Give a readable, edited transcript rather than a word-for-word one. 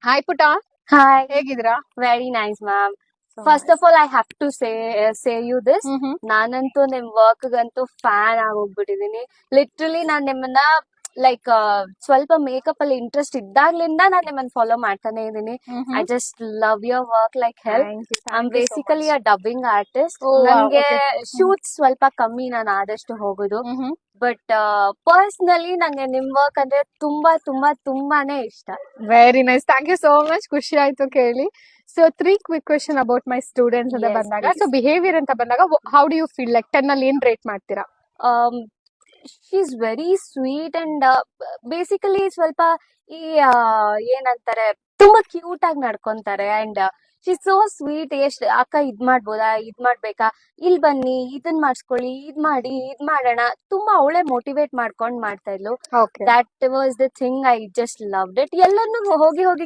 Hi ಪುಟ, Hi, ಹೇಗಿದ್ದೀರಾ? very nice, ma'am. So First nice. of all, I have to say you this. ಹ್ಮ್. ನಾನಂತೂ ನಿಮ್ ವರ್ಕ್ಗಂತೂ fan ಆಗೋಗ್ಬಿಟ್ಟಿದೀನಿ. Literally ನಾನ್ ನಿಮ್ಮನ್ನ like ಸ್ವಲ್ಪ makeup ಅಲ್ಲಿ ಇಂಟ್ರೆಸ್ಟ್ ಇದ್ದಾಗ್ಲಿಂದ ನಾನ್ ನಿಮ್ಮನ್ನ ಫಾಲೋ ಮಾಡ್ತಾನೆ ಇದೀನಿ. I just love your work like help. I am basically a dubbing artist. Oh, wow, ನನ್ಗೆ okay. Shoots ಸ್ವಲ್ಪ ಕಮ್ಮಿ ನಾನು ಆದಷ್ಟು ಹೋಗೋದು. ಬಟ್ ಪರ್ಸನಲಿ ನಂಗೆ ನಿಮ್ ವರ್ಕ್ ಅಂದ್ರೆ ತುಂಬಾ ತುಂಬಾ ತುಂಬಾನೇ ಇಷ್ಟ. Very nice, thank you so much. ಖುಷಿ ಆಯ್ತು ಕೇಳಿ. So 3 quick question about my students ಅಂತ Yes, ಬಂದಾಗ, please. ಸೊ ಬಿಹೇವಿಯರ್ ಅಂತ ಬಂದಾಗ how do you feel, like 10 ಅಲ್ಲಿ ಏನ್ ರೇಟ್ ಮಾಡ್ತೀರಾ? She's very sweet and basically ಸ್ವಲ್ಪ ಈ ಏನಂತಾರೆ ತುಂಬಾ ಕ್ಯೂಟ್ ಆಗಿ ನಡ್ಕೊಂತಾರೆ ಅಂಡ್ ಶಿ ಸೋ ಸ್ವೀಟ್. ಅಕ್ಕ ಇದ್ ಮಾಡ್ಬೋದಾ, ಇದ್ ಮಾಡ್ಬೇಕಾ, ಇಲ್ ಬನ್ನಿ ಇದನ್ ಮಾಡ್ಸ್ಕೊಳ್ಳಿ, ಇದ್ ಮಾಡಿ ಇದ್ ಮಾಡೋಣ, ತುಂಬಾ ಅವಳೆ ಮೋಟಿವೇಟ್ ಮಾಡ್ಕೊಂಡ್ ಮಾಡ್ತಾ ಇದ್ಲು. Okay. That was the thing I just loved it. ಎಲ್ಲಾನು ಹೋಗಿ ಹೋಗಿ